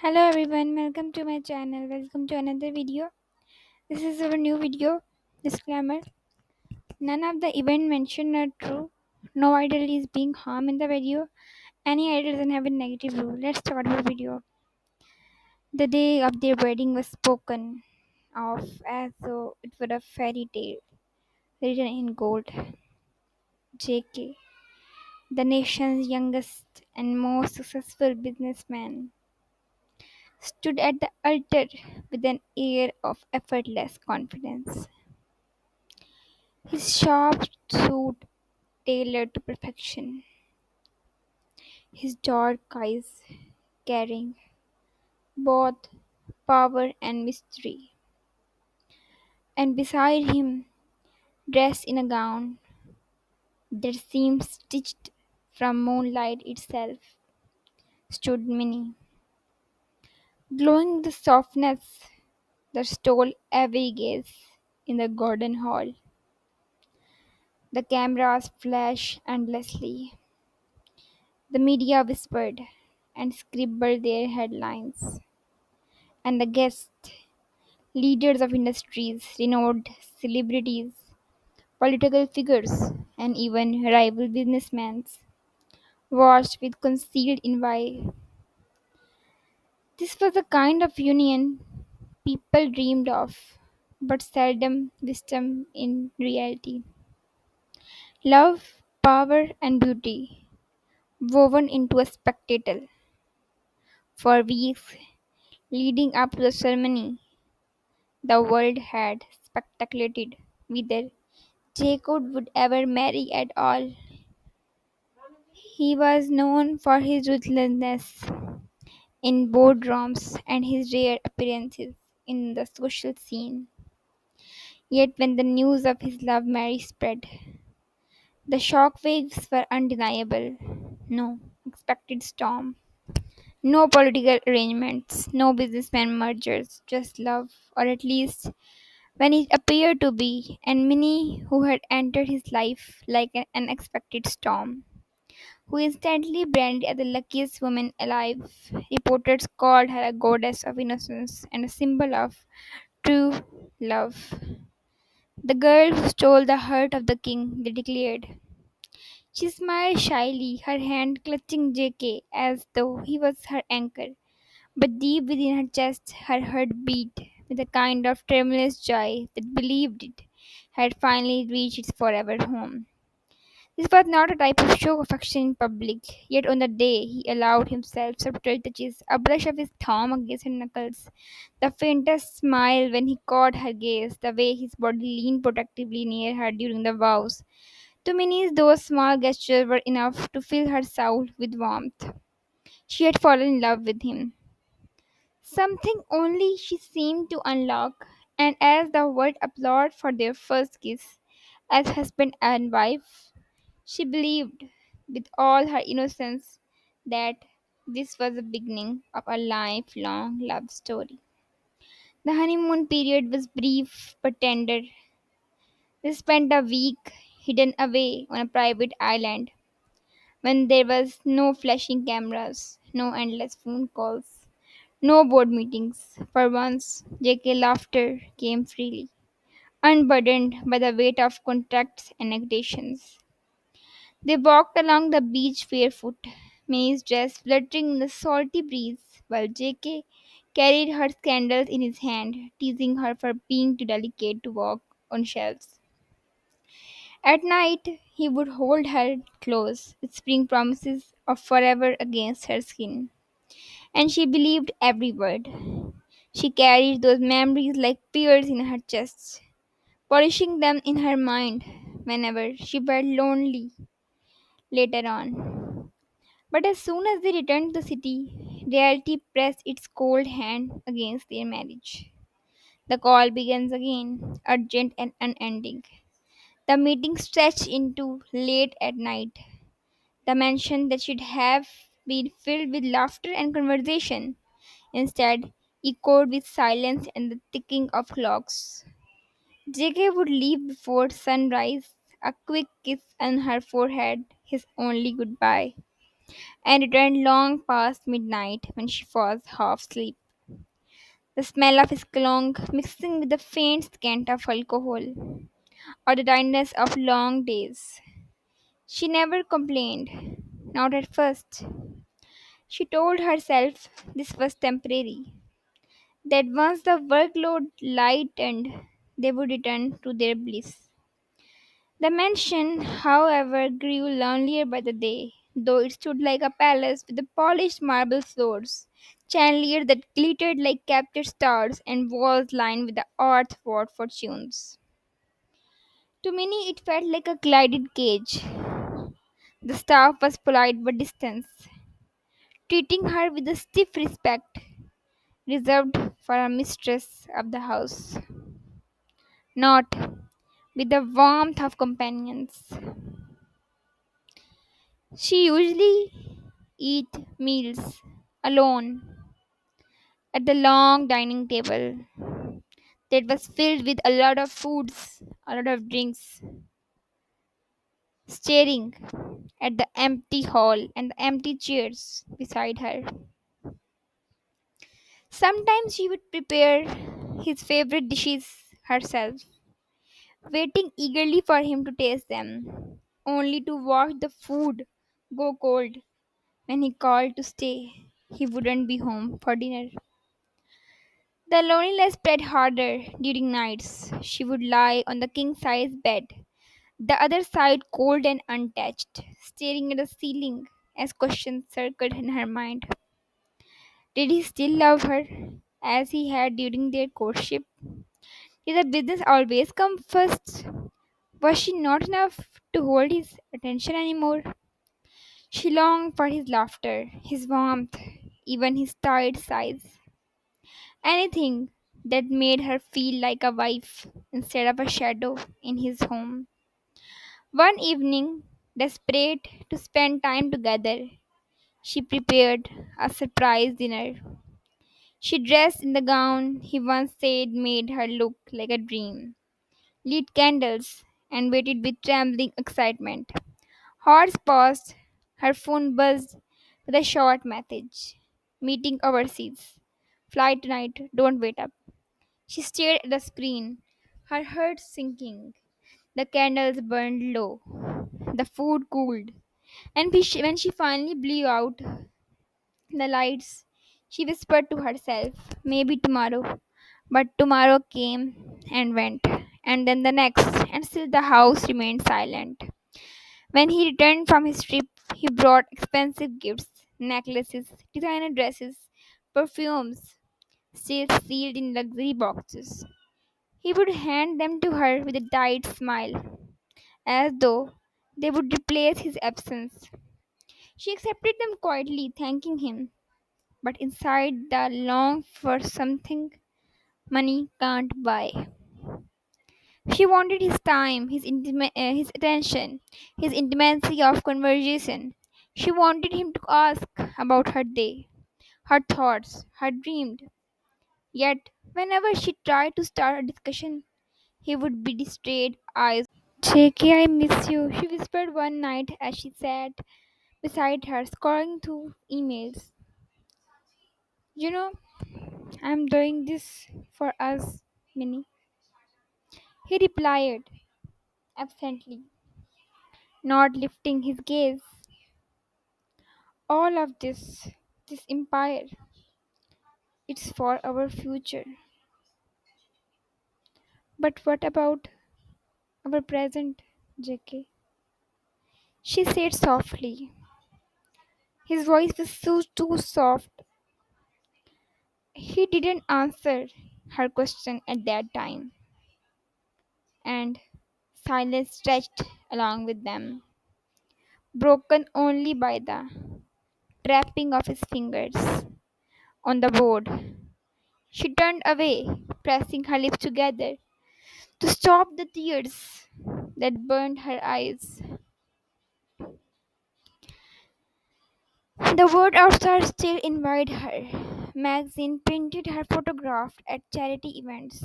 Hello everyone, welcome to my channel. Welcome to another video. This is our new video. Disclaimer: none of the event mentioned are true. No idol is being harmed in the video. Any idol doesn't have a negative rule. Let's start our video. The day of their wedding was spoken of as though it were a fairy tale written in gold. JK, the nation's youngest and most successful businessman, stood at the altar with an air of effortless confidence. His sharp suit tailored to perfection, his dark eyes carrying both power and mystery, and beside him, dressed in a gown that seemed stitched from moonlight itself, stood Minnie, glowing with the softness that stole every gaze in the garden hall. The cameras flashed endlessly. The media whispered and scribbled their headlines, and the guests, leaders of industries, renowned celebrities, political figures, and even rival businessmen, watched with concealed envy. This was the kind of union people dreamed of, but seldom wisdom in reality. Love, power, and beauty woven into a spectacle. For weeks leading up to the ceremony, the world had speculated whether Jacob would ever marry at all. He was known for his ruthlessness in boardrooms and his rare appearances in the social scene. Yet, when the news of his love marriage spread, the shockwaves were undeniable. No expected storm, no political arrangements, no businessman mergers, just love, or at least when it appeared to be, and Minnie, who had entered his life like an unexpected storm, who instantly branded as the luckiest woman alive. Reporters called her a goddess of innocence and a symbol of true love. The girl who stole the heart of the king, they declared. She smiled shyly, her hand clutching JK as though he was her anchor. But deep within her chest, her heart beat with a kind of tremulous joy that believed it had finally reached its forever home. This was not a type of show of affection in public, yet on the day he allowed himself subtle touches, a brush of his thumb against her knuckles, the faintest smile when he caught her gaze, the way his body leaned protectively near her during the vows. To Minnie, those small gestures were enough to fill her soul with warmth. She had fallen in love with him. Something only she seemed to unlock, and as the world applauded for their first kiss, as husband and wife, she believed with all her innocence that this was the beginning of a lifelong love story. The honeymoon period was brief but tender. They spent a week hidden away on a private island when there was no flashing cameras, no endless phone calls, no board meetings. For once, JK laughter came freely, unburdened by the weight of contracts and expectations. They walked along the beach barefoot, Minnie's dress fluttering in the salty breeze, while JK carried her candles in his hand, teasing her for being too delicate to walk on shelves. At night, he would hold her close, whispering promises of forever against her skin. And she believed every word. She carried those memories like pearls in her chest, polishing them in her mind whenever she felt lonely later on. But as soon as they returned to the city, reality pressed its cold hand against their marriage. The call begins again, urgent and unending. The meeting stretched into late at night. The mansion that should have been filled with laughter and conversation instead echoed with silence and the ticking of clocks. JK would leave before sunrise, a quick kiss on her forehead, his only goodbye. and returned long past midnight when she was half asleep. The smell of his cologne mixing with the faint scent of alcohol, or the tiredness of long days. She never complained, not at first. She told herself this was temporary, that once the workload lightened, they would return to their bliss. The mansion, however, grew lonelier by the day, though it stood like a palace with the polished marble floors, chandeliers that glittered like captured stars, and walls lined with the earthward fortunes. To Minnie, it felt like a glided cage. The staff was polite but distant, treating her with the stiff respect reserved for a mistress of the house, not with the warmth of companions. She usually eat meals alone at the long dining table that was filled with a lot of foods, a lot of drinks, staring at the empty hall and the empty chairs beside her. Sometimes she would prepare his favorite dishes herself, waiting eagerly for him to taste them, only to watch the food go cold when he called to stay. He wouldn't be home for dinner. The loneliness spread harder during nights. She would lie on the king size bed, the other side cold and untouched, staring at the ceiling as questions circled in her mind. Did he still love her as he had during their courtship? Did the business always come first? Was she not enough to hold his attention anymore? She longed for his laughter, his warmth, even his tired sighs. Anything that made her feel like a wife instead of a shadow in his home. One evening, desperate to spend time together, she prepared a surprise dinner. She dressed in the gown he once said made her look like a dream, lit candles, and waited with trembling excitement. Hours passed, her phone buzzed with a short message. Meeting overseas. Flight tonight, don't wait up. She stared at the screen, her heart sinking. The candles burned low, the food cooled, and when she finally blew out the lights, she whispered to herself, maybe tomorrow. But tomorrow came and went, and then the next, and still the house remained silent. When he returned from his trip, he brought expensive gifts, necklaces, designer dresses, perfumes, still sealed in luxury boxes. He would hand them to her with a tight smile, as though they would replace his absence. She accepted them quietly, thanking him, but inside the long for something money can't buy. She wanted his time, his attention, his intimacy of conversation. She wanted him to ask about her day, her thoughts, her dreams. Yet, whenever she tried to start a discussion, he would be distraught eyes. JK, I miss you, she whispered one night as she sat beside her, scrolling through emails. You know, I'm doing this for us, Minnie. He replied absently, not lifting his gaze. All of this empire, it's for our future. But what about our present, JK? She said softly. His voice was so too soft. He didn't answer her question at that time, and silence stretched along with them, broken only by the tapping of his fingers on the board. She turned away, pressing her lips together to stop the tears that burned her eyes. The word outside still invited her. Magazine printed her photograph at charity events,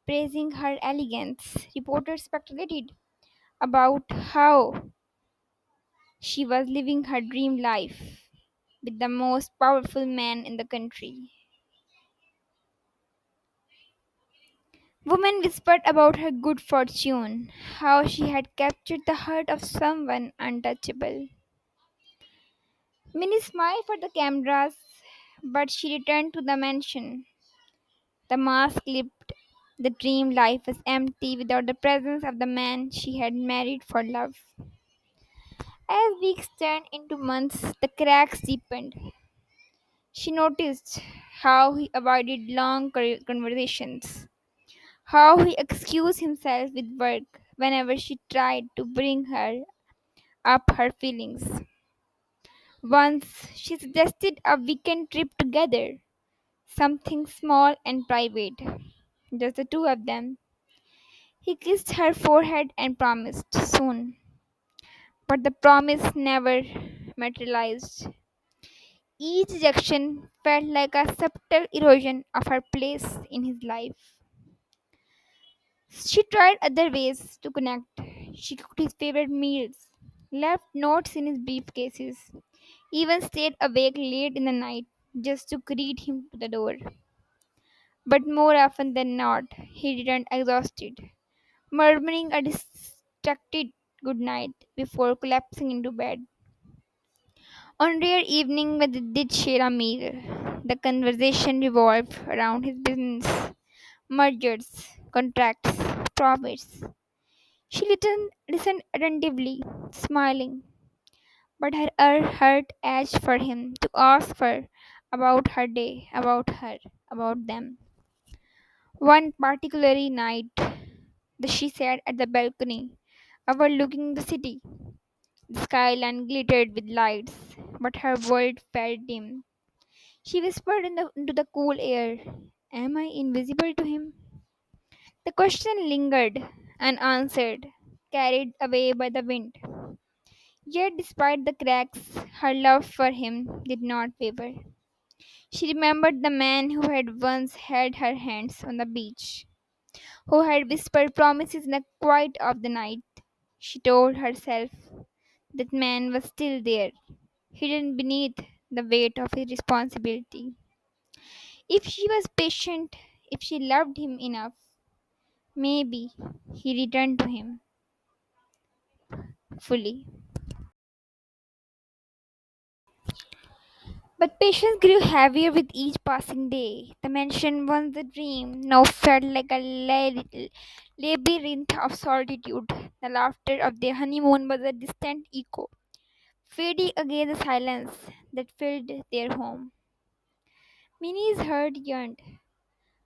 praising her elegance. Reporters speculated about how She was living her dream life with the most powerful man in the country. Women whispered about her good fortune, how she had captured the heart of someone untouchable. Minnie smiled for the cameras, but she returned to the mansion. The mask slipped. The dream life was empty without the presence of the man she had married for love. As weeks turned into months, the cracks deepened. She noticed how he avoided long conversations, how he excused himself with work whenever she tried to bring her up her feelings. Once she suggested a weekend trip together, something small and private, just the two of them. He kissed her forehead and promised soon, but the promise never materialized. Each rejection felt like a subtle erosion of her place in his life. She tried other ways to connect. She cooked his favorite meals, left notes in his briefcases, even stayed awake late in the night just to greet him to the door. But more often than not, he returned exhausted, murmuring a distracted good night before collapsing into bed. On rare evening when they did share a meal, the conversation revolved around his business, mergers, contracts, profits. She listened attentively, smiling, but her heart ached for him to ask her about her day, about her, about them. One particular night, she sat at the balcony, overlooking the city. The skyline glittered with lights, but her world felt dim. She whispered into the cool air, "Am I invisible to him?" The question lingered, unanswered, carried away by the wind. Yet, despite the cracks, her love for him did not waver. She remembered the man who had once held her hands on the beach, who had whispered promises in the quiet of the night. She told herself that man was still there, hidden beneath the weight of his responsibility. If she was patient, if she loved him enough, maybe he returned to him fully. But patience grew heavier with each passing day. The mansion, once a dream, now felt like a labyrinth of solitude. The laughter of their honeymoon was a distant echo, fading against the silence that filled their home. Minnie's heart yearned,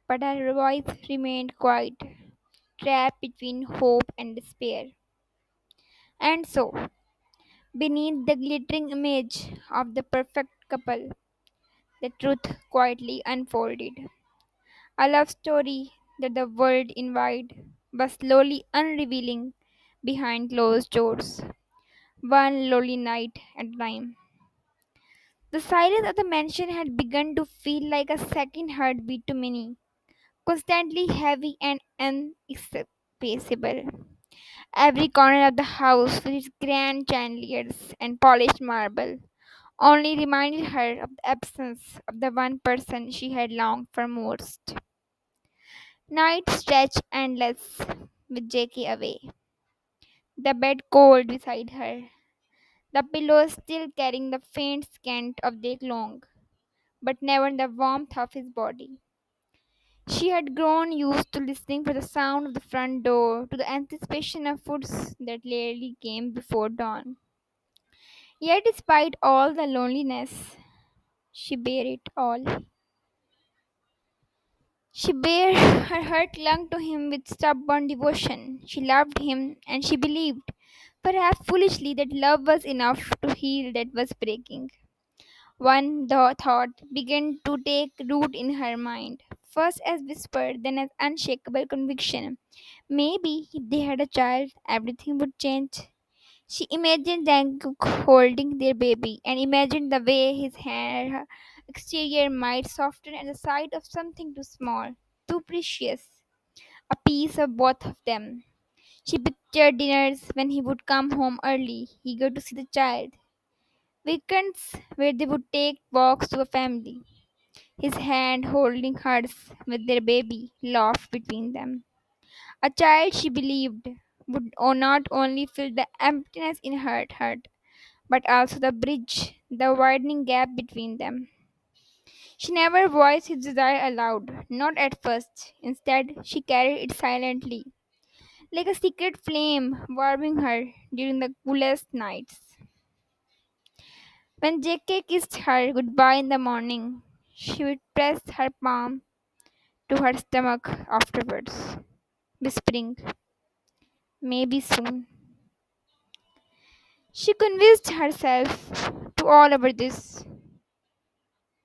but her voice remained quiet, trapped between hope and despair. And so, beneath the glittering image of the perfect couple, the truth quietly unfolded. A love story that the world envied was slowly unrevealing behind closed doors, one lonely night at a time. The silence of the mansion had begun to feel like a second heartbeat to many, constantly heavy and inexpressible. Every corner of the house, with its grand chandeliers and polished marble, only reminded her of the absence of the one person she had longed for most. Night stretched endless with Jackie away, the bed cold beside her, the pillows still carrying the faint scent of day long, but never the warmth of his body. She had grown used to listening for the sound of the front door, to the anticipation of foods that rarely came before dawn. Yet, despite all the loneliness, she bare it all. She bare her heart clung to him with stubborn devotion. She loved him, and she believed, perhaps foolishly, that love was enough to heal that was breaking. One thought began to take root in her mind, first as whisper, then as unshakable conviction. Maybe if they had a child, everything would change. She imagined Jungkook holding their baby and imagined the way his hair exterior might soften at the sight of something too small, too precious, a piece of both of them. She pictured dinners when he would come home early, eager to see the child. Weekends where they would take walks to a family, his hand holding hers with their baby, laugh between them. A child she believed would not only fill the emptiness in her heart, but also the bridge, the widening gap between them. She never voiced his desire aloud, not at first. Instead, she carried it silently, like a secret flame warming her during the coolest nights. When JK kissed her goodbye in the morning, she would press her palm to her stomach afterwards, whispering, maybe soon. She convinced herself to all over this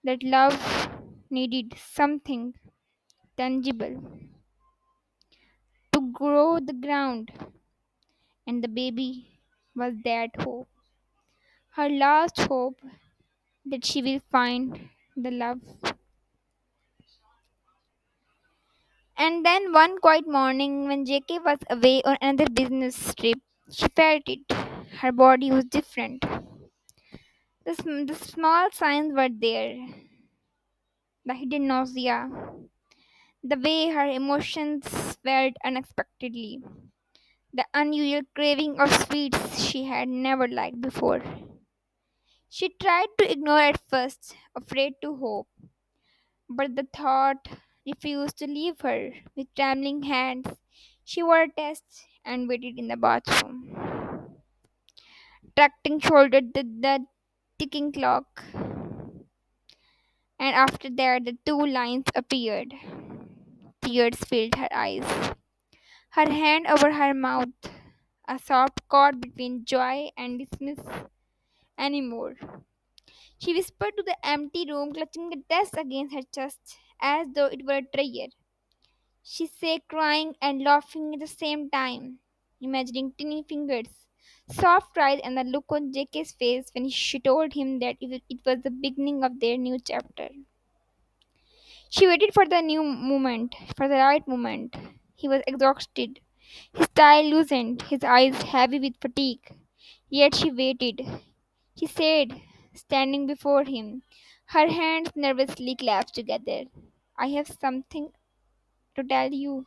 that love needed something tangible to grow the ground, and the baby was that hope. Her last hope that she will find the love. And then one quiet morning, when JK was away on another business trip, she felt it. Her body was different. The small signs were there, the hidden nausea, the way her emotions swelled unexpectedly, the unusual craving of sweets she had never liked before. She tried to ignore at first, afraid to hope, but the thought refused to leave her. With trembling hands, she wore a test and waited in the bathroom. Tracting shouldered the ticking clock, and after that, the two lines appeared. Tears filled her eyes. Her hand over her mouth, a soft chord between joy and dismiss anymore. She whispered to the empty room, clutching the desk against her chest as though it were a treasure. She sat crying and laughing at the same time, imagining tiny fingers, soft eyes, and the look on JK's face when she told him that it was the beginning of their new chapter. She waited for the new moment, for the right moment. He was exhausted, his tie loosened, his eyes heavy with fatigue. Yet she waited. She said, standing before him, her hands nervously clasped together, I have something to tell you.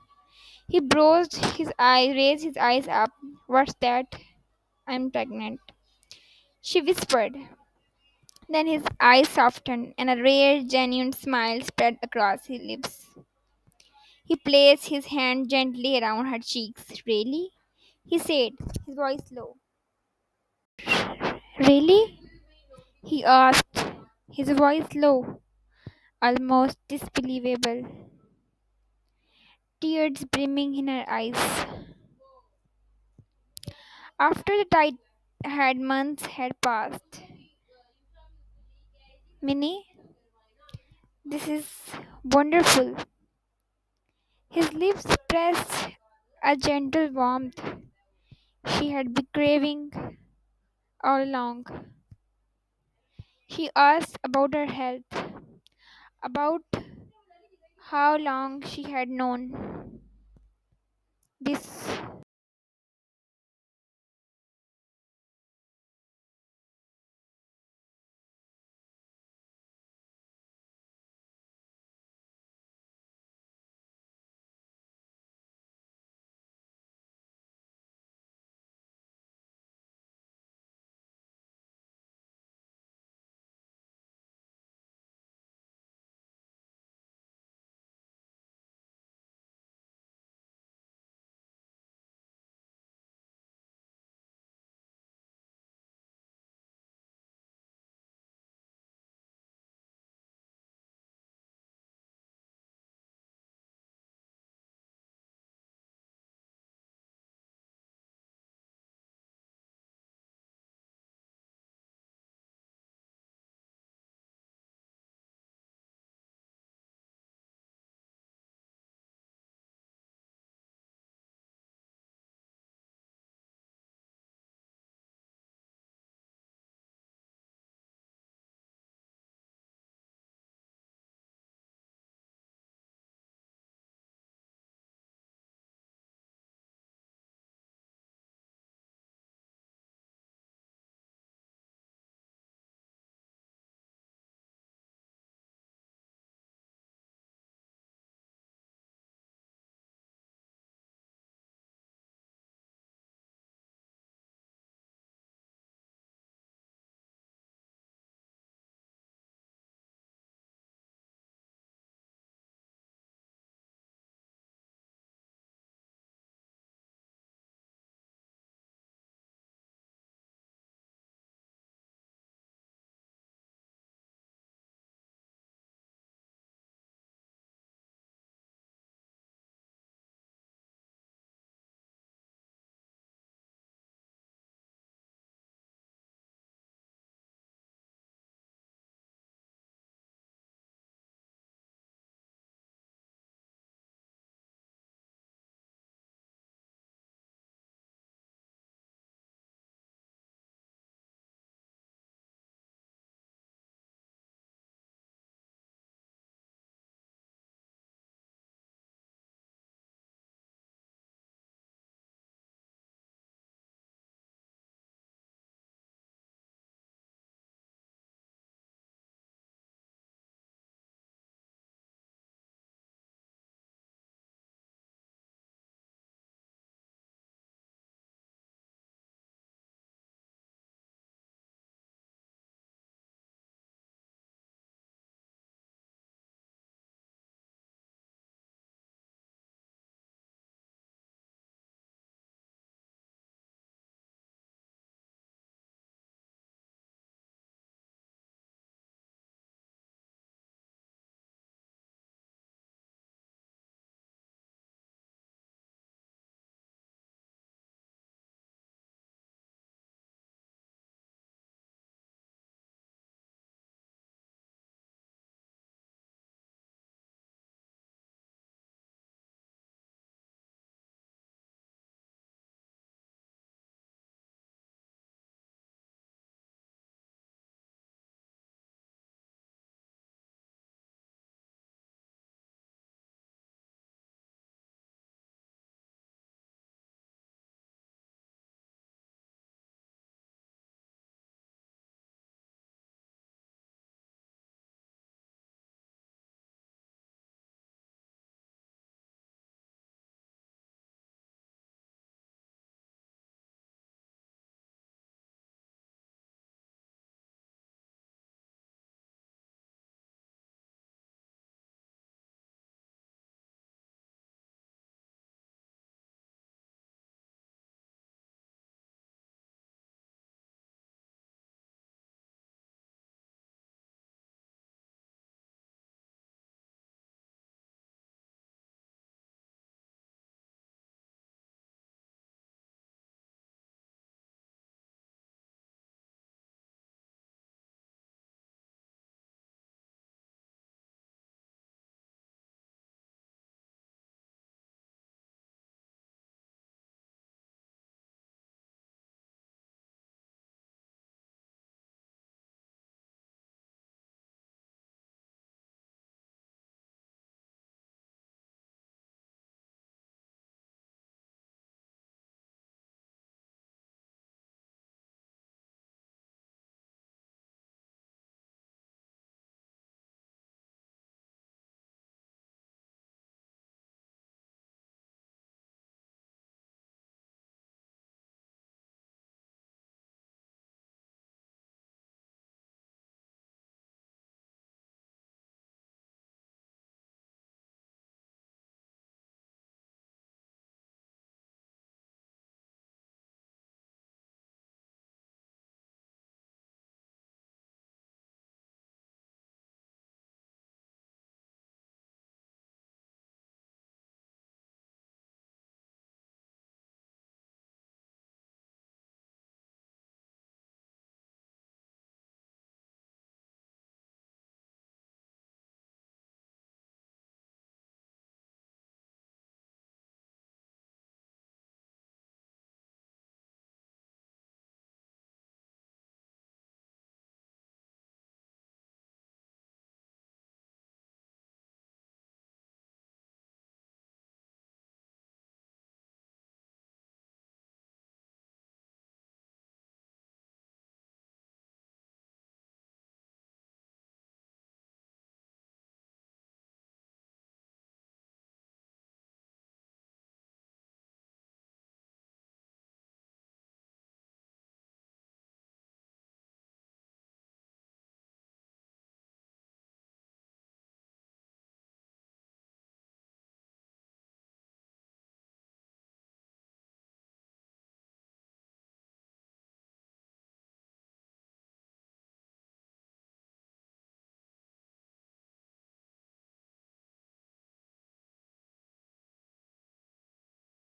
He raised his eyes up. What's that? I'm pregnant. She whispered. Then his eyes softened and a rare, genuine smile spread across his lips. He placed his hand gently around her cheeks. Really? He said, his voice low. Really? He asked, his voice low, almost disbelievable, tears brimming in her eyes. After the tight had months had passed, Minnie, this is wonderful. His lips pressed a gentle warmth she had been craving all along. He asked about her health, about how long she had known this